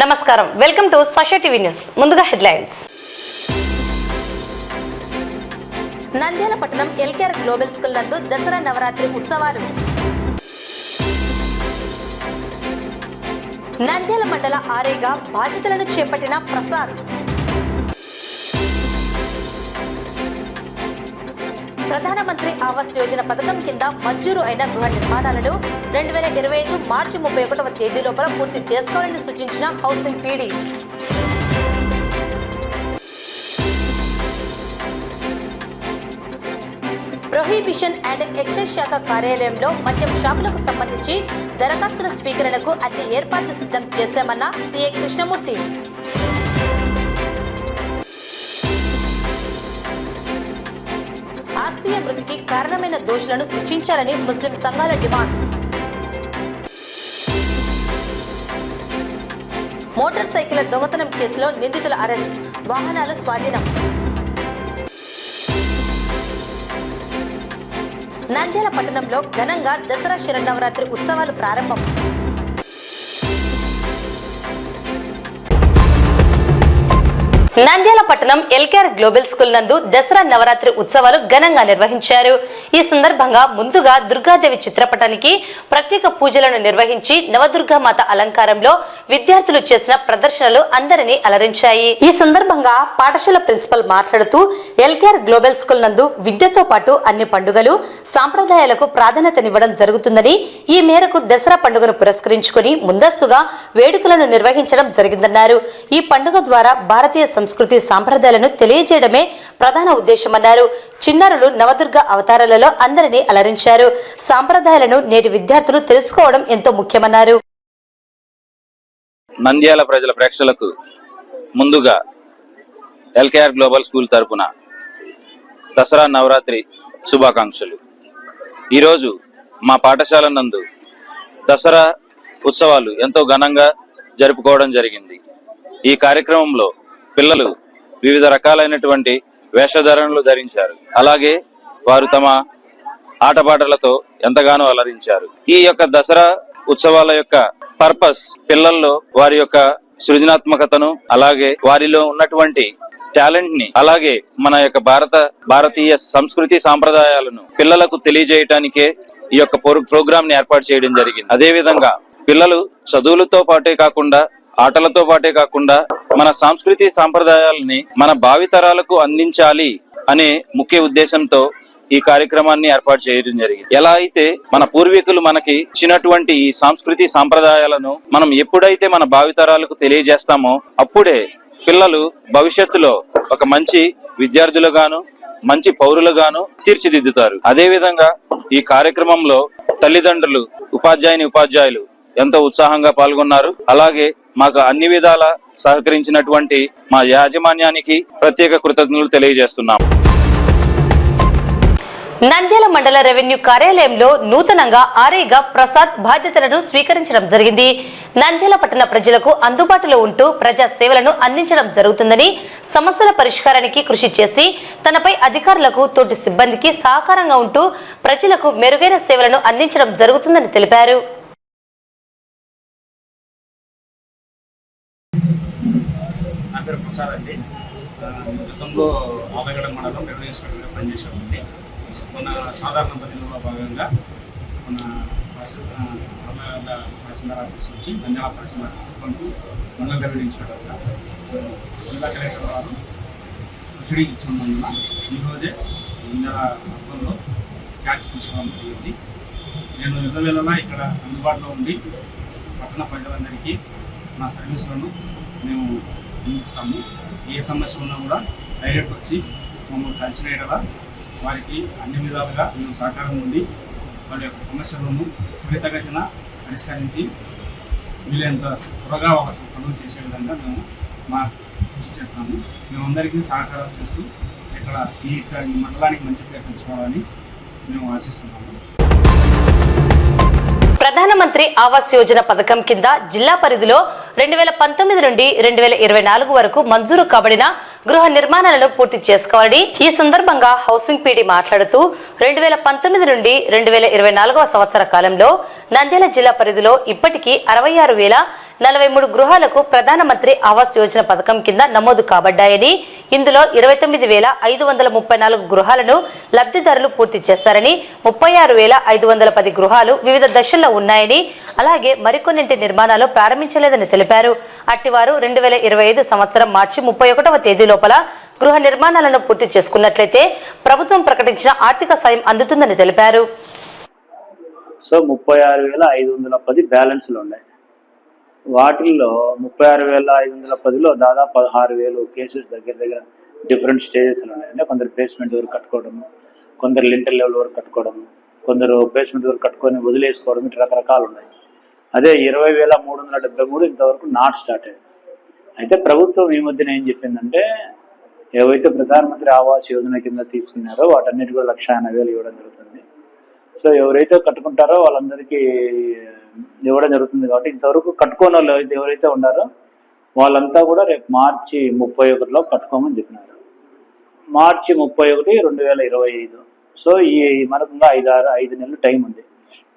నమస్కారం welcome to Sasha TV news ముందుగా headlines Nandyal పట్టణం ఎల్కేఆర్ గ్లోబల్ స్కూల్ నందు దసరా నవరాత్రి ఉత్సవాలు నంద్యాల మండల ఆర్ఐగా బాధ్యతలను చేపట్టిన ప్రసాద్ ప్రధానమంత్రి ఆవాస్ యోజన పథకం కింద మంజూరు అయిన గృహ నిర్మాణాలను 2025 మార్చి 31వ తేదీ లోపల పూర్తి చేసుకోవాలని సూచించిన housing PD. Prohibition and excise శాఖ కార్యాలయంలో మద్యం షాపులకు సంబంధించి దరఖాస్తుల స్వీకరణకు అన్ని ఏర్పాట్లు సిద్ధం చేశామన్న సిఐ కృష్ణమూర్తి. ఆత్మీయ మృతికి కారణమైన దోషులను శిక్షించాలని ముస్లిం సంఘాల డిమాండ్. మోటార్ సైకిల్ దొంగతనం కేసులో నిందితుల అరెస్ట్, వాహనాలు స్వాధీనం. నంద్యాల పట్టణంలో ఘనంగా దసరా శరన్నవరాత్రి ఉత్సవాలు ప్రారంభం. నంద్యాల పట్టణం ఎల్కేఆర్ గ్లోబల్ స్కూల్ నందు దసరా నవరాత్రి ఉత్సవాలు ఘనంగా నిర్వహించారు. ఈ సందర్భంగా ముందుగా దుర్గాదేవి చిత్రపటానికి ప్రత్యేక పూజలను నిర్వహించి నవదుర్గామాత అలంకారంలో విద్యార్థులు చేసిన ప్రదర్శనలు అందరినీ అలరించాయి. ఈ సందర్భంగా పాఠశాల ప్రిన్సిపల్ మాట్లాడుతూ ఎల్కేఆర్ గ్లోబల్ స్కూల్ నందు విద్యతో పాటు అన్ని పండుగలు సాంప్రదాయాలకు ప్రాధాన్యతనివ్వడం జరుగుతుందని, ఈ మేరకు దసరా పండుగను పురస్కరించుకుని ముందస్తుగా వేడుకలను నిర్వహించడం జరిగిందన్నారు. ఈ పండుగ ద్వారా భారతీయ సంస్కృతి సాంప్రదాయాలను తెలియజేయడమే ప్రధాన ఉద్దేశమన్నారు. చిన్నారులు నవదుర్గ అవతారాలలో అందరినీ అలరించారు. సాంప్రదాయాలను నేటి విద్యార్థులు తెలుసుకోవడం ఎంతో ముఖ్యమన్నారు. నంద్యాల ప్రజల ప్రేక్షకులకు ముందుగా ఎల్కేఆర్ గ్లోబల్ స్కూల్ తరపున దసరా నవరాత్రి శుభాకాంక్షలు. ఈరోజు మా పాఠశాల నందు దసరా ఉత్సవాలు ఎంతో ఘనంగా జరుపుకోవడం జరిగింది. ఈ కార్యక్రమంలో పిల్లలు వివిధ రకాలైనటువంటి వేషధారణలు ధరించారు. అలాగే వారు తమ ఆటపాటలతో ఎంతగానో అలరించారు. ఈ యొక్క దసరా ఉత్సవాల యొక్క పర్పస్ పిల్లల్లో వారి యొక్క సృజనాత్మకతను, అలాగే వారిలో ఉన్నటువంటి టాలెంట్ ని, అలాగే మన యొక్క భారతీయ సంస్కృతి సాంప్రదాయాలను పిల్లలకు తెలియజేయటానికే ఈ యొక్క ప్రోగ్రామ్ ని ఏర్పాటు చేయడం జరిగింది. అదే విధంగా పిల్లలు చదువులతో పాటే కాకుండా, ఆటలతో పాటే కాకుండా మన సంస్కృతి సాంప్రదాయాలని మన భావితరాలకు అందించాలి అనే ముఖ్య ఉద్దేశంతో ఈ కార్యక్రమాన్ని ఏర్పాటు చేయడం జరిగింది. ఎలా అయితే మన పూర్వీకులు మనకి ఇచ్చినటువంటి ఈ సంస్కృతి సాంప్రదాయాలను మనం ఎప్పుడైతే మన భావితరాలకు తెలియజేస్తామో అప్పుడే పిల్లలు భవిష్యత్తులో ఒక మంచి విద్యార్థులుగాను, మంచి పౌరులుగాను తీర్చిదిద్దుతారు. అదే విధంగా ఈ కార్యక్రమంలో తల్లిదండ్రులు, ఉపాధ్యాయులు ఎంతో ఉత్సాహంగా పాల్గొన్నారు. అలాగే మాకు అన్ని విధాల సహకరించినటువంటి మా యాజమాన్యానికి ప్రత్యేక కృతజ్ఞతలు తెలియజేస్తున్నాం. నంద్యాల మండల రెవెన్యూ కార్యాలయంలో నూతనంగా ఆర్ఐగా ప్రసాద్ బాధ్యతలను స్వీకరించడం జరిగింది. నంద్యాల పట్టణ ప్రజలకు అందుబాటులో ఉంటూ ప్రజా సేవలను అందించడం జరుగుతుందని, సమస్యల పరిష్కారానికి కృషి చేసి తనపై అధికారులకు, తోటి సిబ్బందికి సహకారంగా ఉంటూ ప్రజలకు మెరుగైన సేవలను అందించడం జరుగుతుందని తెలిపారు. నా పేరు ప్రసాద్ అండి. గతంలో ఆలగడ మండలం రెవెన్యూ ఇన్స్పెక్టర్గా పనిచేసామండి. మన సాధారణ పద్ధతిలో భాగంగా మన తహసీల్దార్ ఆఫీస్ నుంచి నంద్యాల తహసీల్దార్ మండల రెవెన్యూ ఇన్స్పెక్టర్గా జిల్లా కలెక్టర్ వారు ప్రొసీడీ ఇచ్చినందున ఈరోజే నంద్యాల అర్బన్లో ఛార్జ్ తీసుకోవడం జరిగింది. నేను యుద్ధవేళలా ఇక్కడ అందుబాటులో ఉండి పట్టణ ప్రజలందరికీ నా సర్వీసులను మేము అందిస్తాము. ఏ సమస్య ఉన్నా కూడా డైరెక్ట్ వచ్చి మమ్మల్ని కలిసిన ఎడల వారికి అన్ని విధాలుగా మేము సహకారం ఉండి వారి యొక్క సమస్యలను త్వరితగతిన పరిష్కరించి వీలైనంత త్వరగా పనులు చేసే విధంగా మేము మా కృషి చేస్తాము. మేమందరికీ సహకారం చేస్తూ ఇక్కడ ఈ మండలానికి మంచి పేరు తెచ్చుకోవాలని మేము ఆశిస్తున్నాము. ప్రధానమంత్రి ఆవాస్ యోజన పథకం కింద జిల్లా పరిధిలో 2019 నుండి 2024 వరకు మంజూరు కాబడిన గృహ నిర్మాణాలను పూర్తి చేసుకోవాలని ఈ సందర్భంగా హౌసింగ్ పీడీ మాట్లాడుతూ 2019 నుండి 2024 సంవత్సర కాలంలో నంద్యాల జిల్లా పరిధిలో ఇప్పటికీ 66,000 43 గృహాలకు ప్రధానమంత్రి ఆవాస్ యోజన పథకం కింద నమోదు కాబడ్డాయని, ఇందులో 29,534 గృహాలను లబ్ధిదారులు పూర్తి చేస్తారని, 36,510 గృహాలు వివిధ దశల్లో ఉన్నాయని, అలాగే మరికొన్నింటి నిర్మాణాలు ప్రారంభించలేదని తెలిపారు. అట్టివారు 2025 సంవత్సరం మార్చి 31వ తేదీ లోపల గృహ నిర్మాణాలను పూర్తి చేసుకున్నట్లయితే ప్రభుత్వం ప్రకటించిన ఆర్థిక సాయం అందుతుందని తెలిపారు. సో 36,510 బ్యాలెన్స్లు ఉన్నాయి. వాటిల్లో 36,510లో దాదాపు 16,000 కేసెస్ దగ్గర డిఫరెంట్ స్టేజెస్లో ఉన్నాయి. అంటే కొందరు బేస్మెంట్ వరకు కట్టుకోవడము, కొందరు లింటర్ లెవెల్ వరకు కట్టుకోవడము, కొందరు బేస్మెంట్ వరకు కట్టుకొని వదిలేసుకోవడం, ఇటు రకరకాలు ఉన్నాయి. అదే 20,373 ఇంతవరకు నాట్ స్టార్ట్ అయ్యింది. అయితే ప్రభుత్వం ఈ మధ్యన ఏం చెప్పిందంటే, ఏవైతే ప్రధానమంత్రి ఆవాస్ యోజన కింద తీసుకున్నారో వాటన్నిటి కూడా 1,80,000 ఇవ్వడం జరుగుతుంది. సో ఎవరైతే కట్టుకుంటారో వాళ్ళందరికీ ఇవ్వడం జరుగుతుంది. కాబట్టి ఇంతవరకు కట్టుకోని వాళ్ళు ఎవరైతే ఉన్నారో వాళ్ళంతా కూడా రేపు మార్చి 31లో కట్టుకోమని చెప్పినారు. మార్చి 31, 2025. సో ఈ మనకు ఇంకా 5 నెలలు టైం ఉంది.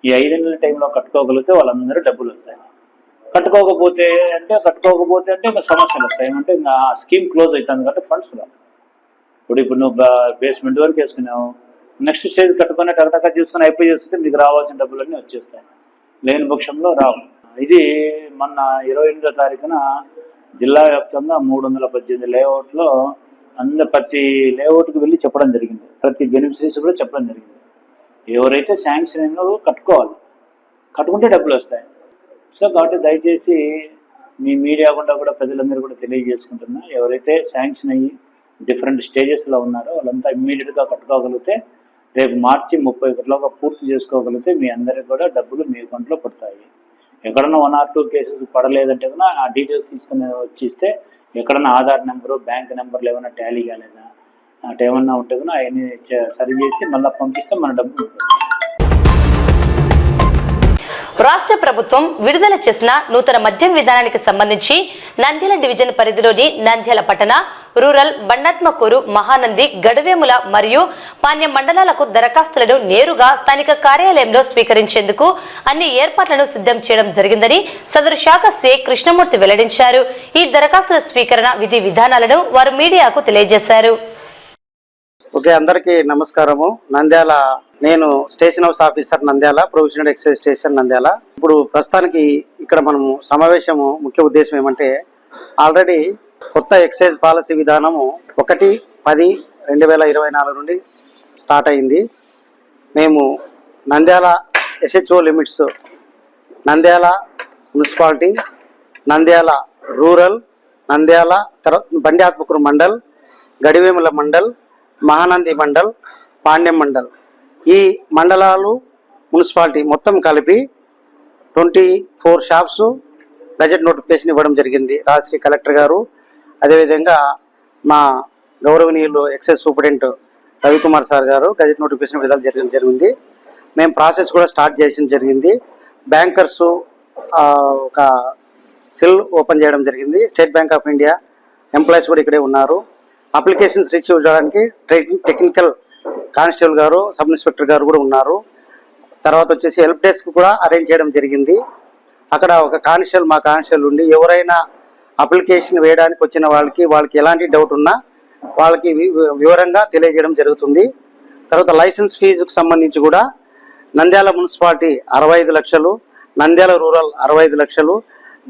ఈ 5 నెలల టైంలో కట్టుకోగలిగితే వాళ్ళందరూ డబ్బులు వస్తాయి. కట్టుకోకపోతే అంటే ఇంకా సమస్యలు వస్తాయి. ఏమంటే ఇంకా స్కీమ్ క్లోజ్ అవుతుంది కాబట్టి ఫండ్స్ రావు. ఇప్పుడు నువ్వు బేస్మెంట్ వరకు వేసుకున్నావు, నెక్స్ట్ స్టేజ్ కట్టుకుని టకటకా చేసుకుని అప్లై చేసుకుంటే మీకు రావాల్సిన డబ్బులన్నీ వచ్చేస్తాయి. లేని పక్షంలో రావు. ఇది మొన్న 28వ తారీఖున జిల్లా వ్యాప్తంగా 318 లేఅవుట్లో ప్రతి లేఅవుట్కి వెళ్ళి చెప్పడం జరిగింది. ప్రతి బెనిఫిషరీస్ కూడా చెప్పడం జరిగింది. ఎవరైతే శాంక్షన్ అయినో కట్టుకోవాలి, కట్టుకుంటే డబ్బులు వస్తాయి. సో కాబట్టి దయచేసి మీ మీడియా గుండా కూడా ప్రజలందరూ కూడా తెలియజేసుకుంటున్నా, ఎవరైతే శాంక్షన్ అయ్యి డిఫరెంట్ స్టేజెస్లో ఉన్నారో వాళ్ళంతా ఇమ్మీడియట్గా కట్టుకోగలిగితే రేపు మార్చి 31లోగా పూర్తి చేసుకోగలిగితే మీ అందరికి కూడా డబ్బులు మీ అకౌంట్లో పడతాయి. ఎక్కడన్నా 1 or 2 కేసెస్ పడలేదంటే కూడా ఆ డీటెయిల్స్ తీసుకుని వచ్చిస్తే ఎక్కడన్నా ఆధార్ నెంబరు, బ్యాంక్ నెంబర్లు ఏమైనా టాలీ కాలేదా అటు ఏమన్నా ఉంటే కూడా అవన్నీ సరి చేసి మళ్ళీ పంపిస్తే మన డబ్బులు. రాష్ట్ర ప్రభుత్వం విడుదల చేసిన నూతన మద్యం విధానానికి సంబంధించి నంద్యాల డివిజన్ పరిధిలోని నంద్యాల పట్టణ, రూరల్, బండాత్మకూరు, మహానంది, గడువేముల మరియు పాణ్యం మండలాలకు దరఖాస్తులను నేరుగా స్థానిక కార్యాలయంలో స్వీకరించేందుకు అన్ని ఏర్పాట్లను సిద్ధం చేయడం జరిగిందని సదరు శాఖ సి కృష్ణమూర్తి వెల్లడించారు. ఈ దరఖాస్తుల స్వీకరణ విధి విధానాలను వారు మీడియాకు తెలియజేశారు. ఓకే, అందరికీ నమస్కారము. నంద్యాల, నేను station house officer Nandyal, provisional excise station Nandyal. ఇప్పుడు ప్రస్తుతానికి ఇక్కడ మనము సమావేశము ముఖ్య ఉద్దేశం ఏమంటే, ఆల్రెడీ కొత్త ఎక్సైజ్ పాలసీ విధానము 1/10/2024 నుండి స్టార్ట్ అయింది. మేము Nandyal SHO limits, Nandyal municipality, Nandyal rural, Nandyal Bandatmakur mandal, Gadivemula mandal, Mahanandi mandal, Panyam mandal, ఈ మండలాలు మున్సిపాలిటీ మొత్తం కలిపి 24 షాప్స్ గజెట్ నోటిఫికేషన్ ఇవ్వడం జరిగింది. రాజశ్రీ కలెక్టర్ గారు, అదేవిధంగా మా గౌరవనీయులు ఎక్సైజ్ సూపరింటెండెంట్ రవికుమార్ సార్ గారు గజెట్ నోటిఫికేషన్ విడుదల చేయడం జరిగింది. మేము ప్రాసెస్ కూడా స్టార్ట్ చేయడం జరిగింది. బ్యాంకర్స్ ఒక సెల్ ఓపెన్ చేయడం జరిగింది. State bank of India employees కూడా ఇక్కడే ఉన్నారు. అప్లికేషన్స్ రిసీవ్ చేయడానికి టెక్నికల్ కానిస్టేబుల్ గారు, సబ్ ఇన్స్పెక్టర్ గారు కూడా ఉన్నారు. తర్వాత వచ్చేసి హెల్ప్ డెస్క్ కూడా అరేంజ్ చేయడం జరిగింది. అక్కడ ఒక కానిస్టేబుల్, మా కానిస్టేబుల్ ఉండి ఎవరైనా అప్లికేషన్ వేయడానికి వచ్చిన వాళ్ళకి ఎలాంటి డౌట్ ఉన్నా వాళ్ళకి వివరంగా తెలియజేయడం జరుగుతుంది. తర్వాత లైసెన్స్ ఫీజుకు సంబంధించి కూడా నంద్యాల మున్సిపాలిటీ 65 లక్షలు, నంద్యాల రూరల్ 65 లక్షలు,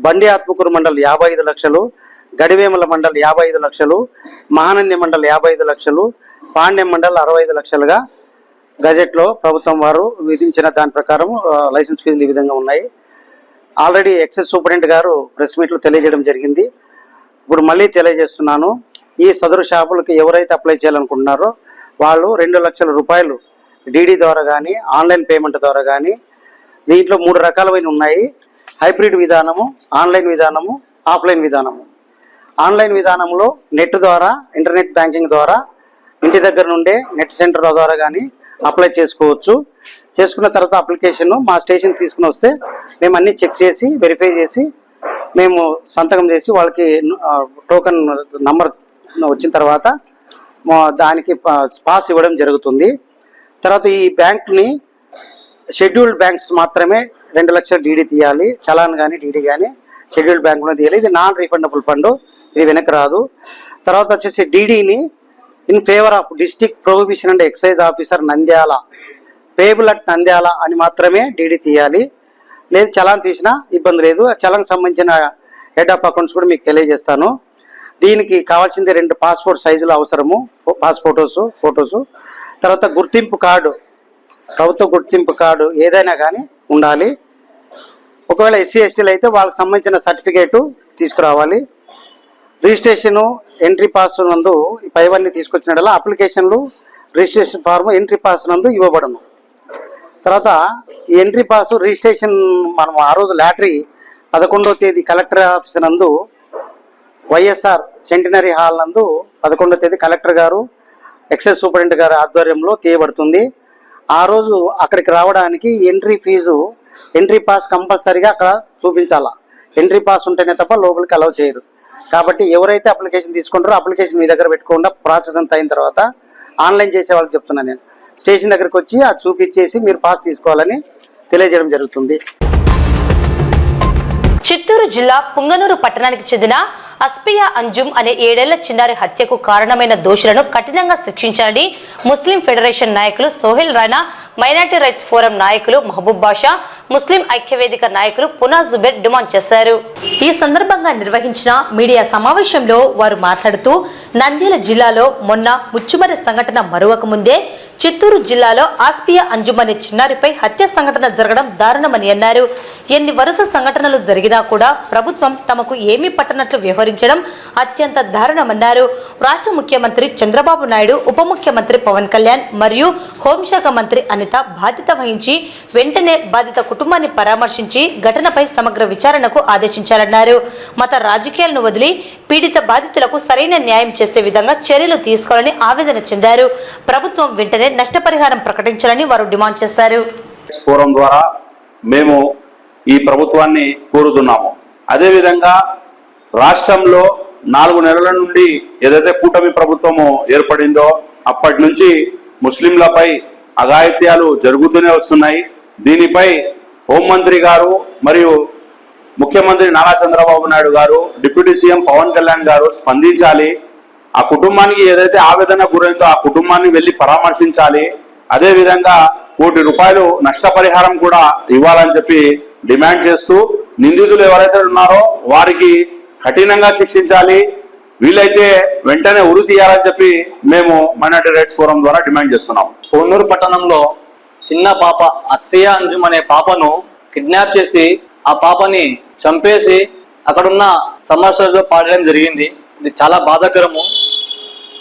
బండి ఆత్మకూరు మండల్ 55 లక్షలు, గడివేముల మండల్ 55 లక్షలు, మహానంది మండల్ 55 లక్షలు, పాండ్యం మండల్ 65 లక్షలుగా గజెట్లో ప్రభుత్వం వారు విధించిన దాని ప్రకారం లైసెన్స్ ఫీజులు ఈ విధంగా ఉన్నాయి. ఆల్రెడీ ఎక్సైజ్ సూపరింటెండెంట్ గారు ప్రెస్ మీట్లో తెలియజేయడం జరిగింది. ఇప్పుడు మళ్ళీ తెలియజేస్తున్నాను, ఈ సదరు షాపులకి ఎవరైతే అప్లై చేయాలనుకుంటున్నారో వాళ్ళు 2 లక్షల రూపాయలు డీడీ ద్వారా కానీ, ఆన్లైన్ పేమెంట్ ద్వారా కానీ, దీంట్లో 3 రకాలైన ఉన్నాయి. హైబ్రిడ్ విధానము, ఆన్లైన్ విధానము, ఆఫ్లైన్ విధానము. ఆన్లైన్ విధానంలో నెట్ ద్వారా, ఇంటర్నెట్ బ్యాంకింగ్ ద్వారా ఇంటి దగ్గర నుండే నెట్ సెంటర్ ద్వారా కానీ అప్లై చేసుకోవచ్చు. చేసుకున్న తర్వాత అప్లికేషన్ మా స్టేషన్ తీసుకుని వస్తే మేము అన్నీ చెక్ చేసి వెరిఫై చేసి మేము సంతకం చేసి వాళ్ళకి టోకెన్ నంబర్ వచ్చిన తర్వాత దానికి పాస్ ఇవ్వడం జరుగుతుంది. తర్వాత ఈ బ్యాంక్ని షెడ్యూల్డ్ బ్యాంక్స్ మాత్రమే 2 లక్షల డీడీ తీయాలి, చలాన్ కానీ డీడీ కానీ. షెడ్యూల్డ్ బ్యాంకులో తీయాలి. ఇది నాన్ రీఫండబుల్ ఫండ్, ఇది వెనక్కి రాదు. తర్వాత వచ్చేసి డీడీని in favour of district prohibition and excise officer Nandyal, payable at Nandyal అని మాత్రమే డీడీ తీయాలి. లేదు చలాన్ తీసినా ఇబ్బంది లేదు. చలాన్ సంబంధించిన హెడ్ ఆఫ్ అకౌంట్స్ కూడా మీకు తెలియజేస్తాను. దీనికి కావాల్సింది 2 పాస్పోర్ట్ సైజులు అవసరము, ఫోటోసు. తర్వాత గుర్తింపు కార్డు, ప్రభుత్వ గుర్తింపు కార్డు ఏదైనా కానీ ఉండాలి. ఒకవేళ ఎస్సీ ఎస్టీలు అయితే వాళ్ళకి సంబంధించిన సర్టిఫికేటు తీసుకురావాలి. రిజిస్ట్రేషను ఎంట్రీ పాస్ నందు పైవన్నీ తీసుకొచ్చినట్ల అప్లికేషన్లు రిజిస్ట్రేషన్ ఫార్మ్ ఎంట్రీ పాస్ నందు ఇవ్వబడను. తర్వాత ఈ ఎంట్రీ పాస్ రిజిస్ట్రేషన్ మనం ఆ రోజు లాటరీ 11వ తేదీ కలెక్టర్ ఆఫీస్ నందు వైఎస్ఆర్ సెంటినరీ హాల్ నందు 11వ తేదీ కలెక్టర్ గారు ఎక్సైజ్ సూపరింటెండెంట్ గారి ఆధ్వర్యంలో తీయబడుతుంది. ఆ రోజు అక్కడికి రావడానికి ఎంట్రీ పాస్ కంపల్సరీగా అక్కడ చూపించాలా. ఎంట్రీ పాస్ ఉంటేనే తప్ప లోపలికి అలౌ చేయరు. కాబట్టి ఎవరైతే అప్లికేషన్ తీసుకుంటారో అప్లికేషన్ మీ దగ్గర పెట్టుకోకుండా ప్రాసెస్ అంతా అయిన తర్వాత ఆన్లైన్ చేసే వాళ్ళకి చెప్తున్నాను నేను, స్టేషన్ దగ్గరికి వచ్చి అది చూపించేసి మీరు పాస్ తీసుకోవాలని తెలియజేయడం జరుగుతుంది. చిత్తూరు జిల్లా పుంగనూరు పట్టణానికి చెందిన అస్పియా అంజుమ్ అనే 7 ఏళ్ల చిన్నారి హత్యకు కారణమైన దోషులను కఠినంగా శిక్షించాలని ముస్లిం ఫెడరేషన్ నాయకులు Sohel Rana, minority rights forum నాయకులు మహబూబ్ బాషా, ముస్లిం ఐక్యవేదిక నాయకులు పునా జుబేర్ డిమాండ్ చేశారు. ఈ సందర్భంగా నిర్వహించిన మీడియా సమావేశంలో వారు మాట్లాడుతూ, నంద్యాల జిల్లాలో మొన్న ముచ్చుమరి సంఘటన మరువక ముందే చిత్తూరు జిల్లాలో ఆస్పియా అంజుమ్ అనే చిన్నారిపై హత్య సంఘటన జరగడం దారుణమని అన్నారు. ఎన్ని వరుస సంఘటనలు జరిగినా కూడా ప్రభుత్వం తమకు ఏమీ పట్టనట్లు వ్యవహరించడం అత్యంత దారుణమన్నారు. రాష్ట్ర ముఖ్యమంత్రి చంద్రబాబు నాయుడు, ఉప ముఖ్యమంత్రి పవన్ కళ్యాణ్ మరియు హోంశాఖ మంత్రి అనిత బాధ్యత వహించి వెంటనే బాధిత కుటుంబాన్ని పరామర్శించి ఘటనపై సమగ్ర విచారణకు ఆదేశించారన్నారు. మత రాజకీయాలను వదిలి పీడిత బాధితులకు సరైన న్యాయం చేసే విధంగా చర్యలు తీసుకోవాలని ఆవేదన చెందారు. ప్రభుత్వం వెంటనే నష్టపరిహారం ప్రకటించాలని వారు డిమాండ్ చేశారు. ఫోరం ద్వారా మేము ఈ ప్రభుత్వాన్ని కోరుతున్నాము. అదేవిధంగా రాష్ట్రంలో 4 నెలల నుండి ఏదైతే కూటమి ప్రభుత్వము ఏర్పడిందో అప్పటి నుంచి ముస్లింలపై అఘాయిత్యాలు జరుగుతూనే వస్తున్నాయి. దీనిపై హోంమంత్రి గారు మరియు ముఖ్యమంత్రి నారా చంద్రబాబు నాయుడు గారు, డిప్యూటీ సీఎం పవన్ కళ్యాణ్ గారు స్పందించాలి. ఆ కుటుంబానికి ఏదైతే ఆవేదన గురైందో ఆ కుటుంబాన్ని వెళ్ళి పరామర్శించాలి. అదేవిధంగా ₹1 కోటి నష్టపరిహారం కూడా ఇవ్వాలని చెప్పి డిమాండ్ చేస్తూ, నిందితులు ఎవరైతే ఉన్నారో వారికి కఠినంగా శిక్షించాలి. వీలైతే వెంటనే ఉరి తీయాలని చెప్పి మేము మైనార్టీ రైట్స్ ఫోరం ద్వారా డిమాండ్ చేస్తున్నాం. పొన్నూరు పట్టణంలో చిన్న పాప అస్ఫియా అంజుమ్ అనే పాపను కిడ్నాప్ చేసి ఆ పాపని చంపేసి అక్కడున్న సమస్యలో పాడడం జరిగింది. ఇది చాలా బాధాకరము.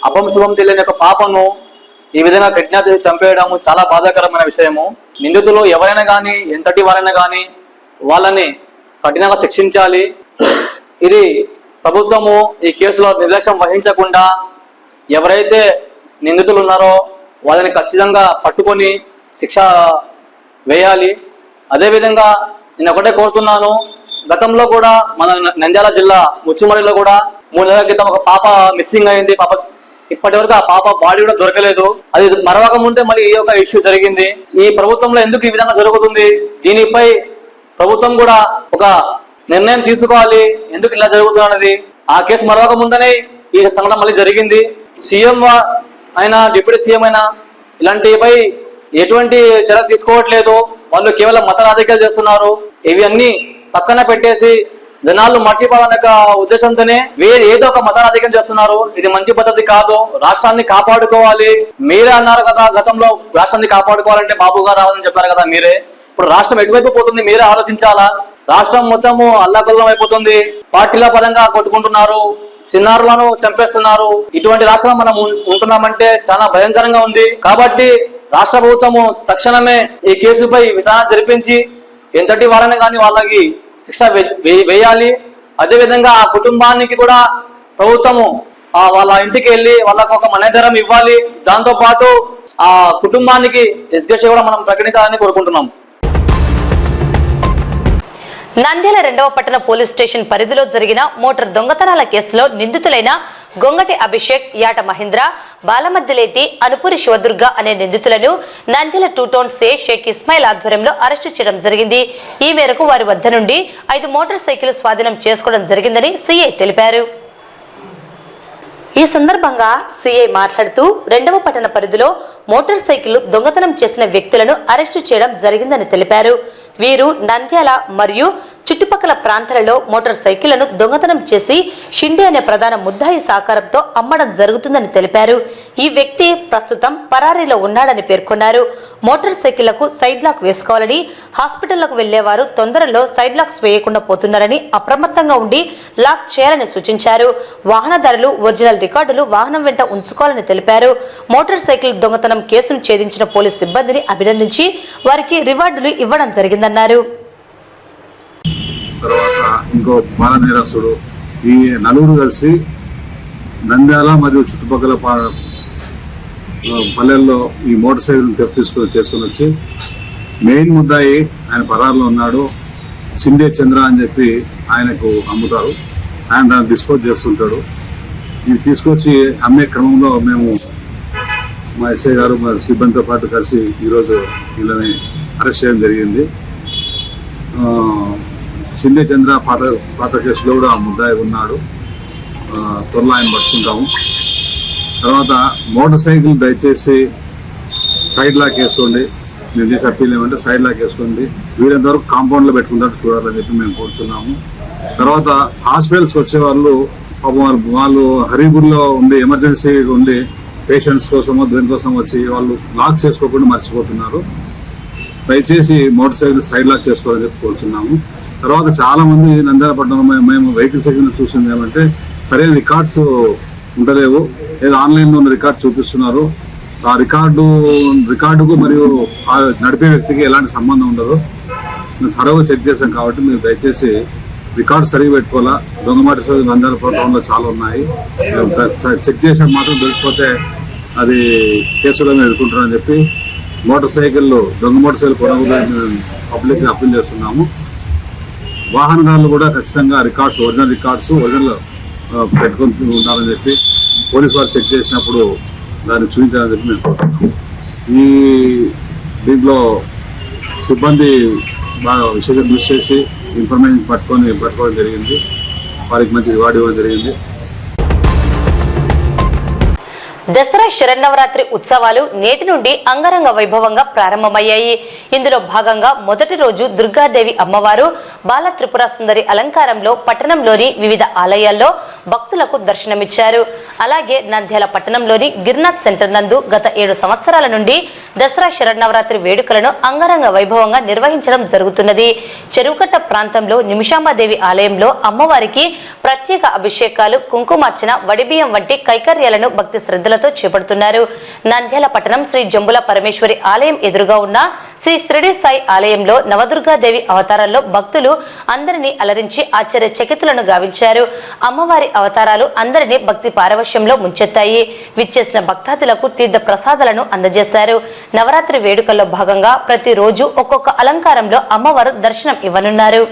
అపంశుభం తెలియని ఒక పాపను ఈ విధంగా కిడ్నాప్ చేసి చంపేయడము చాలా బాధాకరమైన విషయము. నిందితులు ఎవరైనా కానీ, ఎంతటి వారైనా కానీ వాళ్ళని కఠినంగా శిక్షించాలి. ఇది ప్రభుత్వము ఈ కేసులో నిర్లక్ష్యం వహించకుండా ఎవరైతే నిందితులు ఉన్నారో వాళ్ళని ఖచ్చితంగా పట్టుకొని శిక్ష వేయాలి. అదేవిధంగా నేను ఒకటే కోరుతున్నాను, గతంలో కూడా మన నంద్యాల జిల్లా ముచ్చుమరిలో కూడా 3 నెలల క్రితం ఒక పాప మిస్సింగ్ అయింది. పాప ఇప్పటి వరకు ఆ పాప బాడీ కూడా దొరకలేదు. అది మరవక ముందే మళ్ళీ ఈ యొక్క ఇష్యూ జరిగింది. ఈ ప్రభుత్వంలో ఎందుకు ఈ విధంగా జరుగుతుంది? దీనిపై ప్రభుత్వం కూడా ఒక నిర్ణయం తీసుకోవాలి. ఎందుకు ఇలా జరుగుతున్నది? ఆ కేసు మరవక ముందనే ఈ సంఘటన మళ్ళీ జరిగింది. సీఎం అయినా, డిప్యూటీ సీఎం అయినా ఇలాంటిపై ఎటువంటి చర్య తీసుకోవట్లేదు. వాళ్ళు కేవలం మత రాజకీయాలు చేస్తున్నారు. ఇవి అన్ని పక్కన పెట్టేసి జనాలు మర్చిపోవాలనే ఉద్దేశంతోనే ఏదో ఒక మత రాజకీయం చేస్తున్నారు. ఇది మంచి పద్ధతి కాదు. రాష్ట్రాన్ని కాపాడుకోవాలి. మీరే అన్నారు కదా, గతంలో రాష్ట్రాన్ని కాపాడుకోవాలంటే బాబు గారు రావాలని చెప్పారు కదా మీరే. ఇప్పుడు రాష్ట్రం ఎటువైపు పోతుంది మీరే ఆలోచించాలా. రాష్ట్రం మొత్తము అల్లాకొల్లం అయిపోతుంది. పార్టీల పరంగా కొట్టుకుంటున్నారు, చిన్నారులను చంపేస్తున్నారు. ఇటువంటి రాష్ట్రం మనం ఉంటున్నామంటే చాలా భయంకరంగా ఉంది. కాబట్టి రాష్ట్ర ప్రభుత్వము తక్షణమే ఈ కేసుపై విచారణ జరిపించి ఎంతటి వారైనా కానీ వాళ్ళకి శిక్ష వేయాలి. అదేవిధంగా ఆ కుటుంబానికి కూడా ప్రభుత్వము వాళ్ళ ఇంటికి వెళ్ళి వాళ్ళకు ఒక మనోధైర్యం ఇవ్వాలి. దాంతో పాటు ఆ కుటుంబానికి ఎస్గేష కూడా మనం ప్రకటించాలని కోరుకుంటున్నాం. నంద్యాల 2వ పట్టణ పోలీస్ స్టేషన్ పరిధిలో జరిగిన మోటార్ దొంగతనాల కేసులో నిందితులైన గొంగటి అభిషేక్, యాట మహేంద్ర, బాలమద్దిలేటి, అనుపూరి శివదుర్గ అనే నిందితులను నంద్యాల 2 టౌన్ సే షేక్ ఇస్మాయిల్ ఆధ్వర్యంలో అరెస్టు చేయడం జరిగింది. ఈ మేరకు వారి వద్ద నుండి 5 మోటార్ సైకిల్ స్వాధీనం చేసుకోవడం జరిగిందని సిఐ తెలిపారు. ఈ సందర్భంగా సిఐ మాట్లాడుతూ 2వ పట్టణ పరిధిలో మోటార్ సైకిల్ దొంగతనం చేసిన వ్యక్తులను అరెస్టు చేయడం జరిగిందని తెలిపారు. వీరు నంద్యాల మరియు చుట్టుపక్కల ప్రాంతాలలో మోటార్ సైకిళ్లను దొంగతనం చేసి షిండే అనే ప్రధాన ముద్దాయి సహకారంతో అమ్మడం జరుగుతుందని తెలిపారు. ఈ వ్యక్తి ప్రస్తుతం పరారీలో ఉన్నాడని పేర్కొన్నారు. మోటార్ సైకిళ్లకు సైడ్ లాక్ వేసుకోవాలని, హాస్పిటళ్లకు వెళ్లేవారు తొందరలో సైడ్ లాక్స్ వేయకుండా పోతున్నారని, అప్రమత్తంగా ఉండి లాక్ చేయాలని సూచించారు. వాహనదారులు ఒరిజినల్ రికార్డులు వాహనం వెంట ఉంచుకోవాలని తెలిపారు. మోటార్ సైకిల్ దొంగతనం కేసును ఛేదించిన పోలీస్ సిబ్బందిని అభినందించి వారికి రివార్డులు ఇవ్వడం జరిగిందన్నారు. తర్వాత ఇంకో బాల నేరస్తుడు, ఈ నలుగురు కలిసి నంద్యాల మరియు చుట్టుపక్కల పల్లెల్లో ఈ మోటార్ సైకిల్ చేసుకొని వచ్చి మెయిన్ ముద్దాయి ఆయన పరారులో ఉన్నాడు, సిండే చంద్ర అని చెప్పి ఆయనకు అమ్ముతారు. ఆయన దాన్ని డిస్పోజ్ చేస్తుంటాడు. ఇది తీసుకొచ్చి అమ్మే క్రమంలో మేము మా ఎస్ఐ గారు మా సిబ్బందితో పాటు కలిసి ఈరోజు వీళ్ళని అరెస్ట్ చేయడం జరిగింది. సిండే చంద్ర పాత కేసులో కూడా ముద్దాయి ఉన్నాడు. త్వరలో ఆయన పట్టుకుంటాము. తర్వాత మోటార్ సైకిల్ దయచేసి సైడ్ లాక్ వేసుకోండి. మేము చేసే అప్పీల్ ఏమంటే సైడ్ లాక్ వేసుకోండి. వీరంత వరకు కాంపౌండ్లో పెట్టుకుంటారు చూడాలని చెప్పి మేము కోరుతున్నాము. తర్వాత హాస్పిటల్స్కి వచ్చే వాళ్ళు వాళ్ళు హరిబుల్లో ఉండి ఎమర్జెన్సీ ఉండి పేషెంట్స్ కోసమో దేనికోసం వచ్చి వాళ్ళు లాక్ చేసుకోకుండా మర్చిపోతున్నారు. దయచేసి మోటార్ సైకిల్ సైడ్ లాక్ చేసుకోవాలని చెప్పి కోరుతున్నాము. తర్వాత చాలా మంది నంద్యాల పట్టణంలో మేము వెహికల్ సైకిల్ చూసింది ఏమంటే సరైన రికార్డ్స్ ఉండలేవు, ఏదో ఆన్లైన్లో ఉన్న రికార్డ్ చూపిస్తున్నారు. ఆ రికార్డుకు మరియు ఆ నడిపే వ్యక్తికి ఎలాంటి సంబంధం ఉండదు. మేము త్వరగా చెక్ చేసాం కాబట్టి మీరు దయచేసి రికార్డు సరిగా పెట్టుకోవాలా. దొంగమాట నంద్యాల పట్టణంలో చాలా ఉన్నాయి. చెక్ చేసాక మాత్రం దొరికిపోతే అది కేసులో మేము ఎదుర్కొంటారని చెప్పి దొంగ మోటార్ సైకిల్ కొనుగోలు పబ్లిక్ని అప్పీల్ చేస్తున్నాము. వాహనదారులు కూడా ఖచ్చితంగా ఒరిజినల్ రికార్డ్స్ పెట్టుకొని ఉండాలని చెప్పి పోలీసు వారు చెక్ చేసినప్పుడు దాన్ని చూపించాలని చెప్పి మేము కోరుతున్నాము. ఈ దీంట్లో సిబ్బంది బాగా విశేషంగా దృష్టి చేసి ఇన్ఫర్మేషన్ పట్టుకోవడం జరిగింది. వారికి మంచి రివార్డు ఇవ్వడం జరిగింది. దసరా శరన్నవరాత్రి ఉత్సవాలు నేటి నుండి అంగరంగ వైభవంగా ప్రారంభమయ్యాయి. ఇందులో భాగంగా మొదటి రోజు దుర్గాదేవి అమ్మవారు బాల త్రిపుర సుందరి అలంకారంలో పట్టణంలోని వివిధ ఆలయాల్లో భక్తులకు దర్శనమిచ్చారు. అలాగే నంద్యాల పట్టణంలోని గిర్నాథ్ సెంటర్ నందు గత 7 సంవత్సరాల నుండి దసరా శరన్నవరాత్రి వేడుకలను అంగరంగ వైభవంగా నిర్వహించడం జరుగుతున్నది. చెరువుకట్ట ప్రాంతంలో నిమిషాంబాదేవి ఆలయంలో అమ్మవారికి ప్రత్యేక అభిషేకాలు, కుంకుమార్చన, వడిబియ్యం వంటి కైకర్యాలను భక్తి శ్రద్ధలతో చేపడుతున్నారు. నంద్యాల పట్టణం శ్రీ జంబుల పరమేశ్వరి ఆలయం ఎదురుగా ఉన్న శ్రీ షిరిడి సాయి ఆలయంలో నవదుర్గాదేవి అవతారాల్లో భక్తులు అందరినీ అలరించి ఆశ్చర్యచకితులను గావించారు. అమ్మవారి అవతారాలు అందరినీ భక్తి పారవశ్యంలో ముంచెత్తాయి. విచ్చేసిన భక్తాదులకు తీర్థ ప్రసాదాలను అందజేశారు. నవరాత్రి వేడుకల్లో భాగంగా ప్రతిరోజు ఒక్కొక్క అలంకారంలో అమ్మవారు దర్శనం ఇవ్వనున్నారు.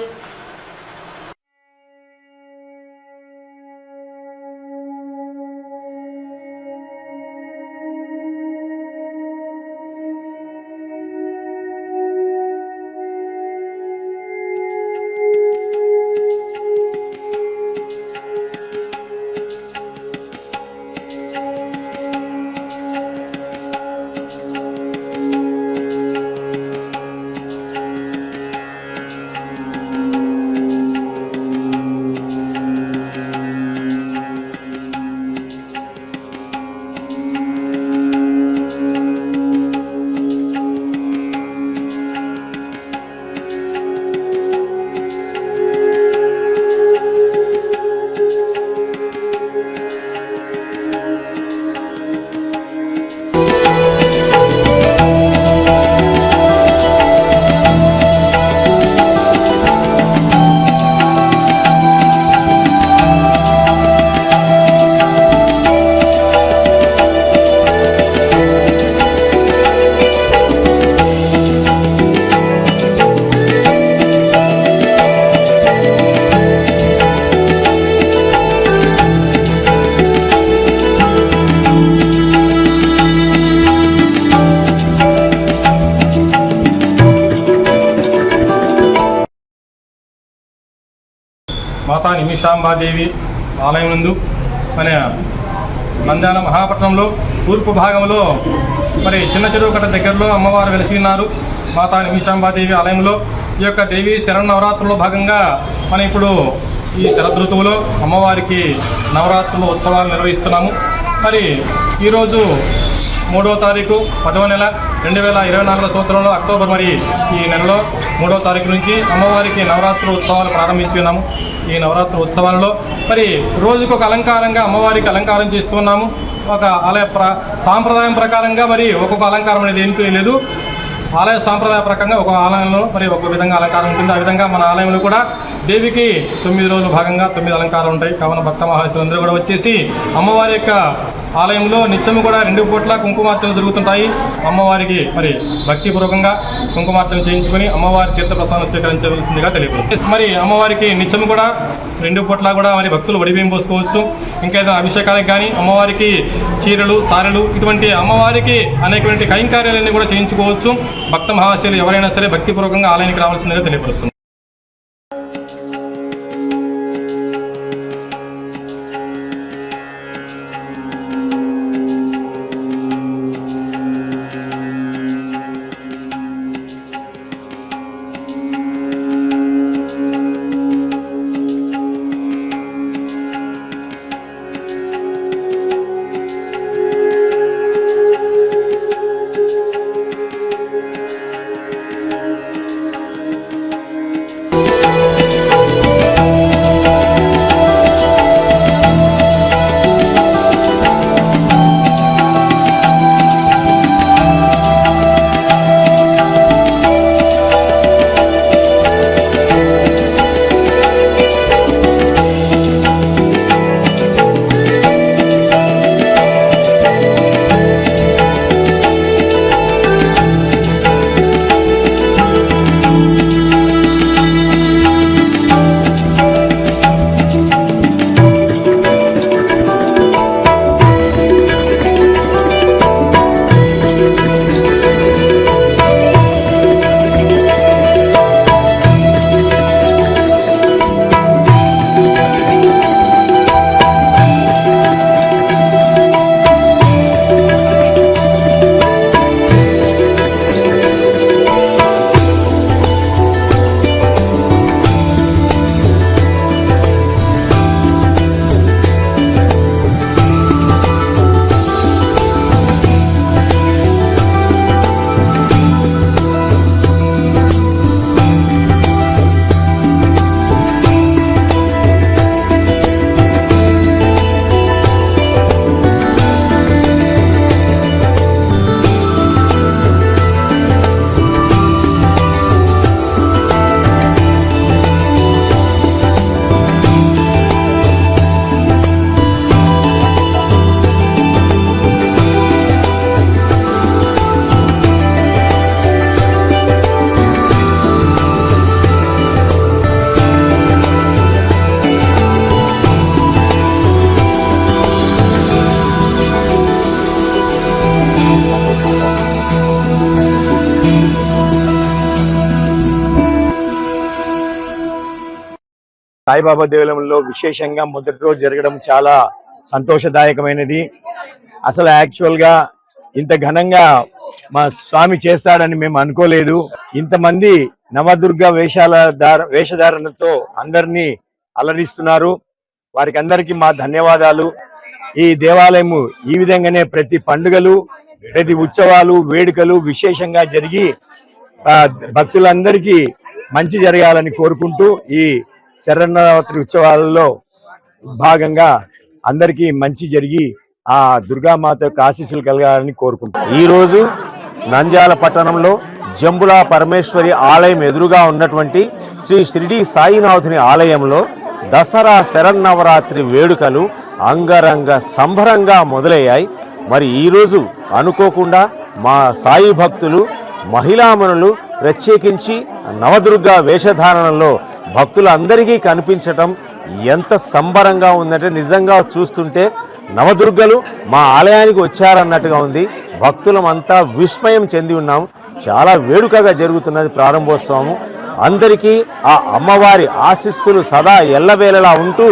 నిమిషాంబాదేవి ఆలయం నందు మన నంద్యాల మహాపట్నంలో తూర్పు భాగంలో మరి చిన్న చెరువు కట్ట దగ్గరలో అమ్మవారు వెలిసి ఉన్నారు. మాతా నిమిషాంబాదేవి ఆలయంలో ఈ యొక్క దేవి శరన్నవరాత్రుల్లో భాగంగా మనం ఇప్పుడు ఈ శరదృతువులో అమ్మవారికి నవరాత్రుల ఉత్సవాలు నిర్వహిస్తున్నాము. మరి ఈరోజు 3వ తారీఖు 10వ నెల 2024 సంవత్సరంలో అక్టోబర్ మరి ఈ నెలలో 3వ తారీఖు నుంచి అమ్మవారికి నవరాత్రి ఉత్సవాలు ప్రారంభించున్నాము. ఈ నవరాత్రి ఉత్సవాలలో మరి రోజుకొక అలంకారంగా అమ్మవారికి అలంకారం చేస్తున్నాము. ఒక ఆలయ సాంప్రదాయం ప్రకారంగా మరి ఒక్కొక్క అలంకారం అనేది ఏమీ లేదు. ఆలయ సాంప్రదాయ ప్రకారంగా ఒక ఆలయంలో మరి ఒక విధంగా అలంకారం ఉంటుంది. ఆ విధంగా మన ఆలయంలో కూడా దేవికి 9 రోజుల భాగంగా 9 అలంకారాలు ఉంటాయి. కావున భక్త మహాశయులందరూ కూడా వచ్చేసి అమ్మవారి యొక్క ఆలయంలో నిత్యము కూడా 2 పూట్ల కుంకుమార్చనలు జరుగుతుంటాయి. అమ్మవారికి మరి భక్తిపూర్వకంగా కుంకుమార్చన చేయించుకొని అమ్మవారి తీర్థ ప్రసాదం స్వీకరించవలసిందిగా తెలియపడుతుంది. మరి అమ్మవారికి నిత్యము కూడా 2 పూట్ల కూడా మరి భక్తులు వడిబియ్యం పోసుకోవచ్చు. ఇంకా ఏదైనా అభిషేకాలకు కానీ అమ్మవారికి చీరలు సారెలు ఇటువంటి అమ్మవారికి అనేకమైన కైంకార్యాలన్నీ కూడా చేయించుకోవచ్చు. భక్త మహాశయులు ఎవరైనా సరే భక్తిపూర్వకంగా ఆలయానికి రావాల్సిందిగా తెలియపడుతుంది. సాయిబాబా దేవాలయంలో విశేషంగా మొదటి రోజు జరగడం చాలా సంతోషదాయకమైనది. అసలు యాక్చువల్గా ఇంత ఘనంగా మా స్వామి చేస్తాడని మేము అనుకోలేదు. ఇంతమంది నవదుర్గ వేషధారణతో అందరినీ అలరిస్తున్నారు. వారికి అందరికీ మా ధన్యవాదాలు. ఈ దేవాలయము ఈ విధంగానే ప్రతి పండుగలు ప్రతి ఉత్సవాలు వేడుకలు విశేషంగా జరిగి భక్తులందరికీ మంచి జరగాలని కోరుకుంటూ ఈ శరన్నవరాత్రి ఉత్సవాలలో భాగంగా అందరికీ మంచి జరిగి ఆ దుర్గామాత యొక్క ఆశీస్సులు కలగాలని కోరుకుంటాం. ఈ రోజు నంద్యాల పట్టణంలో జంబులా పరమేశ్వరి ఆలయం ఎదురుగా ఉన్నటువంటి శ్రీ షిరిడి సాయినాథుని ఆలయంలో దసరా శరన్నవరాత్రి వేడుకలు అంగరంగ సంబరంగా మొదలయ్యాయి. మరి ఈరోజు అనుకోకుండా మా సాయి భక్తులు మహిళామణులు ప్రత్యేకించి నవదుర్గా వేషధారణలో భక్తులందరికీ కనిపించటం ఎంత సంబరంగా ఉందంటే నిజంగా చూస్తుంటే నవదుర్గలు మా ఆలయానికి వచ్చారన్నట్టుగా ఉంది. భక్తులమంతా విస్మయం చెంది ఉన్నాం. చాలా వేడుకగా జరుగుతున్నది ప్రారంభోత్సవము. అందరికీ ఆ అమ్మవారి ఆశీస్సులు సదా ఎల్లవేళలా ఉంటూ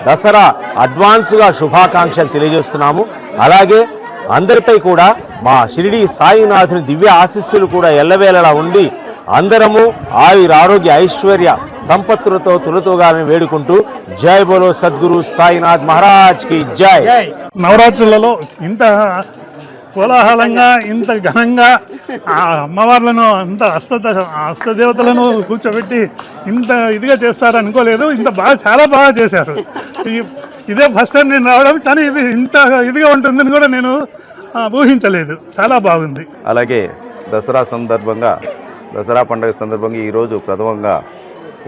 దసరా అడ్వాన్స్గా శుభాకాంక్షలు తెలియజేస్తున్నాము. అలాగే అందరిపై కూడా మా షిరిడి సాయినాథుని దివ్య ఆశీస్సులు కూడా ఎల్లవేళలా ఉండి అందరము ఆరోగ్య ఐశ్వర్య సంపత్తులతో తులతూగాలని వేడుకుంటూ జై బోలో సద్గురు సాయినాథ్ మహారాజ్ కి జై. నవరాత్రులలో ఇంత కోలాహలంగా ఇంత ఘనంగా ఆ అమ్మవార్లను అంత అష్టదేవతలను కూర్చోబెట్టి ఇంత ఇదిగా చేస్తారు అనుకోలేదు. ఇంత చాలా బాగా చేశారు. ఇదే ఫస్ట్ టైం నేను రావడం, కానీ ఇది ఇంత ఇదిగా ఉంటుందని కూడా నేను ఊహించలేదు. చాలా బాగుంది. అలాగే దసరా పండుగ సందర్భంగా ఈరోజు ప్రథమంగా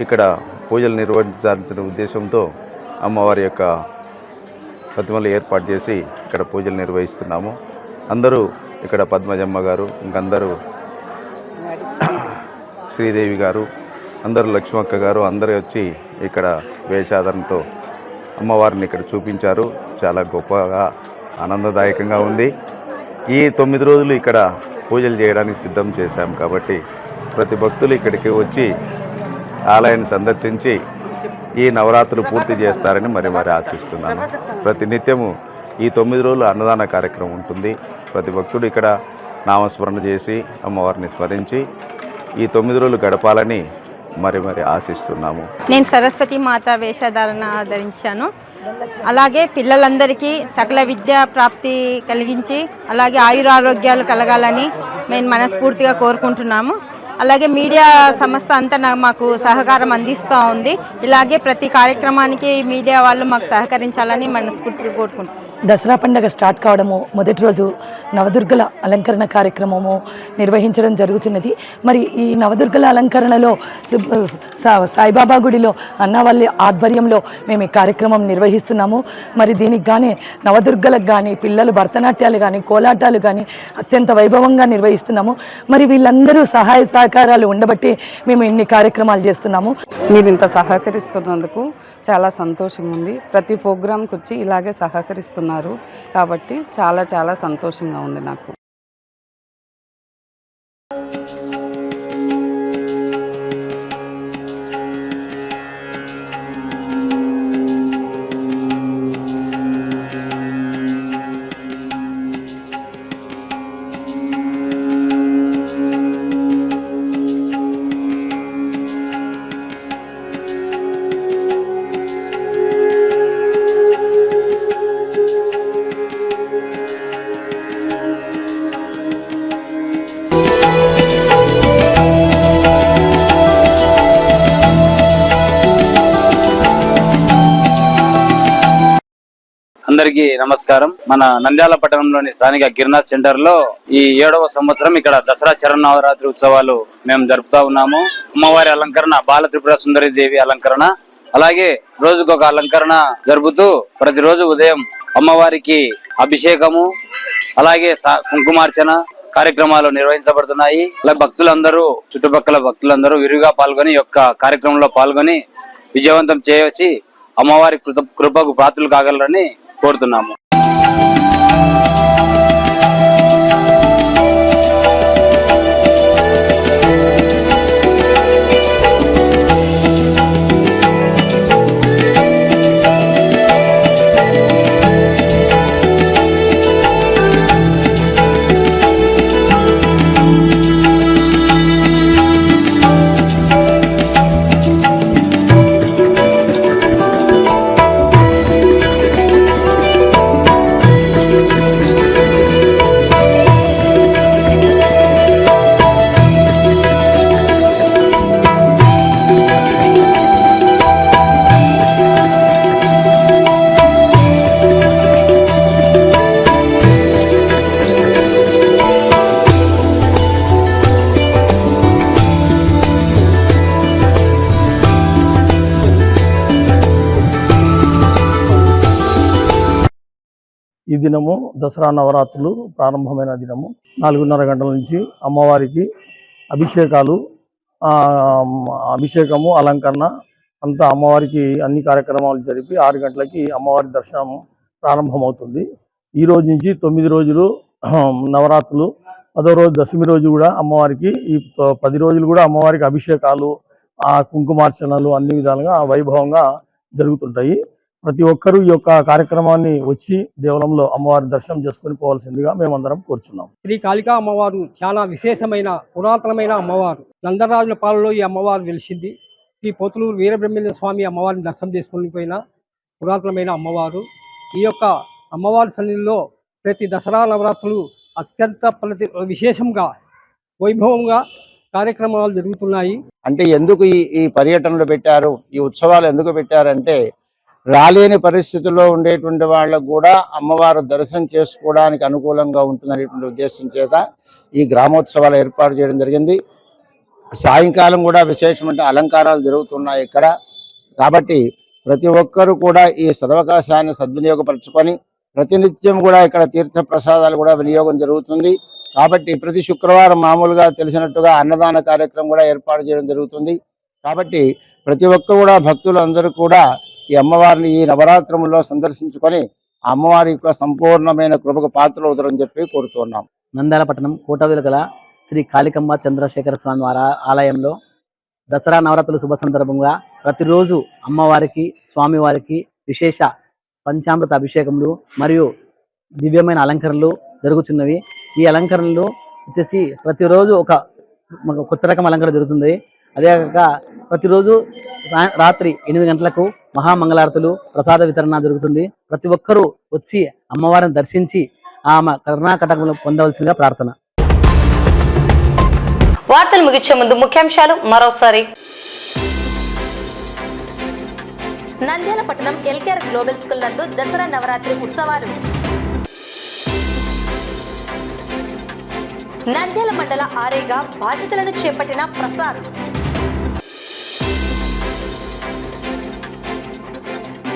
ఇక్కడ పూజలు నిర్వహించాల్సిన ఉద్దేశంతో అమ్మవారి యొక్క ప్రతిమలు ఏర్పాటు చేసి ఇక్కడ పూజలు నిర్వహిస్తున్నాము. అందరూ ఇక్కడ పద్మజమ్మ గారు, ఇంకందరూ శ్రీదేవి గారు, అందరూ లక్ష్మక్క గారు అందరూ వచ్చి ఇక్కడ వేషాధారణతో అమ్మవారిని ఇక్కడ చూపించారు. చాలా గొప్పగా ఆనందదాయకంగా ఉంది. ఈ 9 రోజులు ఇక్కడ పూజలు చేయడానికి సిద్ధం చేశాం కాబట్టి ప్రతి భక్తులు ఇక్కడికి వచ్చి ఆలయాన్ని సందర్శించి ఈ నవరాత్రులు పూర్తి చేస్తారని మరి ఆశిస్తున్నాను. ప్రతి నిత్యము ఈ 9 రోజులు అన్నదాన కార్యక్రమం ఉంటుంది. ప్రతి భక్తుడు ఇక్కడ నామస్మరణ చేసి అమ్మవారిని స్మరించి ఈ 9 రోజులు గడపాలని మరి ఆశిస్తున్నాము. నేను సరస్వతి మాత వేషధారణ ధరించాను. అలాగే పిల్లలందరికీ సకల విద్యా ప్రాప్తి కలిగించి అలాగే ఆయురారోగ్యాలు కలగాలని మేము మనస్ఫూర్తిగా కోరుకుంటున్నాము. అలాగే మీడియా సంస్థ అంతా మాకు సహకారం అందిస్తూ ఉంది. ఇలాగే ప్రతి కార్యక్రమానికి మీడియా వాళ్ళు మాకు సహకరించాలని మనస్ఫూర్తిగా కోరుకుంటున్నాం. దసరా పండుగ స్టార్ట్ కావడము మొదటి రోజు నవదుర్గల అలంకరణ కార్యక్రమము నిర్వహించడం జరుగుతున్నది. మరి ఈ నవదుర్గల అలంకరణలో సాయిబాబా గుడిలో అన్నవల్లి ఆధ్వర్యంలో మేము ఈ కార్యక్రమం నిర్వహిస్తున్నాము. మరి దీనికి కానీ నవదుర్గలకు కానీ పిల్లలు భరతనాట్యాలు కానీ కోలాటాలు కానీ అత్యంత వైభవంగా నిర్వహిస్తున్నాము. మరి వీళ్ళందరూ సహాయ సహకారాలు ఉండబట్టి మేము ఇన్ని కార్యక్రమాలు చేస్తున్నాము. మీరు ఇంత సహకరిస్తున్నందుకు చాలా సంతోషంగా ఉంది. ప్రతి ప్రోగ్రాంకి వచ్చి ఇలాగే సహకరిస్తున్నారు కాబట్టి చాలా చాలా సంతోషంగా ఉంది నాకు. అందరికీ నమస్కారం. మన నంద్యాల పట్టణంలోని స్థానిక గిరినాథ్ సెంటర్ లో ఈ 7వ సంవత్సరం ఇక్కడ దసరా శరన్నవరాత్రి ఉత్సవాలు మేము జరుపుతా ఉన్నాము. అమ్మవారి అలంకరణ బాల త్రిపుర సుందరి దేవి అలంకరణ, అలాగే రోజుకొక అలంకరణ జరుపుతూ ప్రతిరోజు ఉదయం అమ్మవారికి అభిషేకము అలాగే కుంకుమార్చన కార్యక్రమాలు నిర్వహించబడుతున్నాయి. అలా భక్తులందరూ చుట్టుపక్కల భక్తులందరూ విరివిగా పాల్గొని యొక్క కార్యక్రమంలో పాల్గొని విజయవంతం చేసి అమ్మవారి కృపకు పాత్రలు కాగలరని కోరుతున్నాము. ఈ దినము దసరా నవరాత్రులు ప్రారంభమైన దినము 4:30 గంటల నుంచి అమ్మవారికి అభిషేకము అలంకరణ అంతా అమ్మవారికి అన్ని కార్యక్రమాలు జరిపి 6 గంటలకి అమ్మవారి దర్శనం ప్రారంభమవుతుంది. ఈ రోజు నుంచి 9 రోజులు నవరాత్రులు, 10వ రోజు దశమి రోజు కూడా అమ్మవారికి, ఈ 10 రోజులు కూడా అమ్మవారికి అభిషేకాలు ఆ కుంకుమార్చనలు అన్ని విధాలుగా వైభవంగా జరుగుతుంటాయి. ప్రతి ఒక్కరూ ఈ యొక్క కార్యక్రమాన్ని వచ్చి దేవాలయంలో అమ్మవారి దర్శనం చేసుకుని పోవాల్సిందిగా మేమందరం కోరుచున్నాం. శ్రీ కాళికా అమ్మవారు చాలా విశేషమైన పురాతనమైన అమ్మవారు. నందరాజుల పాలలో ఈ అమ్మవారు వెలిసింది. శ్రీ పోతులూరు వీరబ్రహ్మేంద్ర స్వామి అమ్మవారిని దర్శనం చేసుకుని పోయిన పురాతనమైన అమ్మవారు. ఈ యొక్క అమ్మవారి సన్నిధిలో ప్రతి దసరా నవరాత్రులు అత్యంత విశేషంగా వైభవంగా కార్యక్రమాలు జరుగుతున్నాయి. అంటే ఎందుకు ఈ పర్యటనలు పెట్టారు, ఈ ఉత్సవాలు ఎందుకు పెట్టారంటే రాలేని పరిస్థితుల్లో ఉండేటువంటి వాళ్ళకు కూడా అమ్మవారు దర్శనం చేసుకోవడానికి అనుకూలంగా ఉంటుందనేటువంటి ఉద్దేశం చేత ఈ గ్రామోత్సవాలు ఏర్పాటు చేయడం జరిగింది. సాయంకాలం కూడా విశేషమైన అలంకారాలు జరుగుతున్నాయి ఇక్కడ. కాబట్టి ప్రతి ఒక్కరూ కూడా ఈ సదవకాశాన్ని సద్వినియోగపరచుకొని ప్రతినిత్యం కూడా ఇక్కడ తీర్థ ప్రసాదాలు కూడా వినియోగం జరుగుతుంది. కాబట్టి ప్రతి శుక్రవారం మామూలుగా తెలిసినట్టుగా అన్నదాన కార్యక్రమం కూడా ఏర్పాటు చేయడం జరుగుతుంది. కాబట్టి ప్రతి ఒక్కరు కూడా భక్తులు అందరూ కూడా ఈ అమ్మవారిని ఈ నవరాత్రములో సందర్శించుకొని ఆ అమ్మవారి యొక్క సంపూర్ణమైన కృపకు పాత్రలు అవుతారని చెప్పి కోరుతున్నాం. నంద్యాల పట్టణం కోటవిలు గల శ్రీ కాళికమ్మ చంద్రశేఖర స్వామి వారి ఆలయంలో దసరా నవరాత్రుల శుభ సందర్భంగా ప్రతిరోజు అమ్మవారికి స్వామివారికి విశేష పంచామృత అభిషేకములు మరియు దివ్యమైన అలంకరణలు జరుగుతున్నవి. ఈ అలంకరణలు వచ్చేసి ప్రతిరోజు ఒక కొత్త రకం అలంకరణ జరుగుతుంది. అదే కాక ప్రతిరోజు రాత్రి 8 గంటలకు మహామంగళారతులు ప్రసాద వితరణ జరుగుతుంది. ప్రతి ఒక్కరూ వచ్చి అమ్మవారిని దర్శించి ఆమె కరుణాకటాక్షములు పొందవలసిందిగా ప్రార్థన. వార్తలు ముగించే ముందు ముఖ్యాంశాలు మరోసారి. నంద్యాల పట్టణం ఎల్కేఆర్ గ్లోబల్ స్కూల్ నందు దసరా నవరాత్రి ఉత్సవాలు. నంద్యాల మండల ఆర్ఐగా బాధ్యతలను చేపట్టిన ప్రసాద్.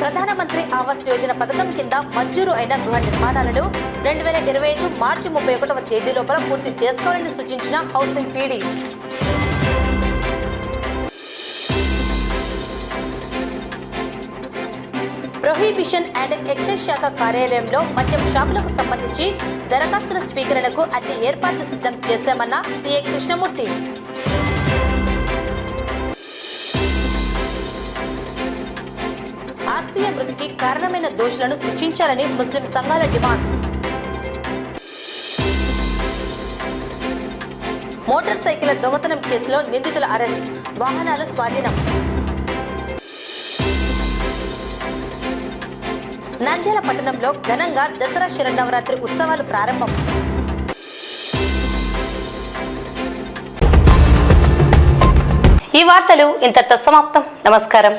ప్రధానమంత్రి ఆవాస్ యోజన పథకం కింద మంజూరు అయిన గృహ నిర్మాణాలను 2025 మార్చి 31వ తేదీ లోపల పూర్తి చేసుకోవాలని సూచించిన housing PD. Prohibition and excise శాఖ కార్యాలయంలో మద్యం షాపులకు సంబంధించి దరఖాస్తుల స్వీకరణకు అన్ని ఏర్పాట్లు సిద్ధం చేశామన్న సిఐ కృష్ణమూర్తి. ఆత్మీయ మృతికి కారణమైన దోషులను శిక్షించాలని ముస్లిం సంఘాల డిమాండ్. మోటార్ సైకిల్ దొంగతనం కేసులో నిందితుల అరెస్ట్, వాహనాల స్వాధీనం. నంద్యాల పట్టణంలో ఘనంగా దసరా శరన్నవరాత్రి ఉత్సవాలు ప్రారంభం. ఈ వార్తలు ఇంతటితో సమాప్తం. నమస్కారం.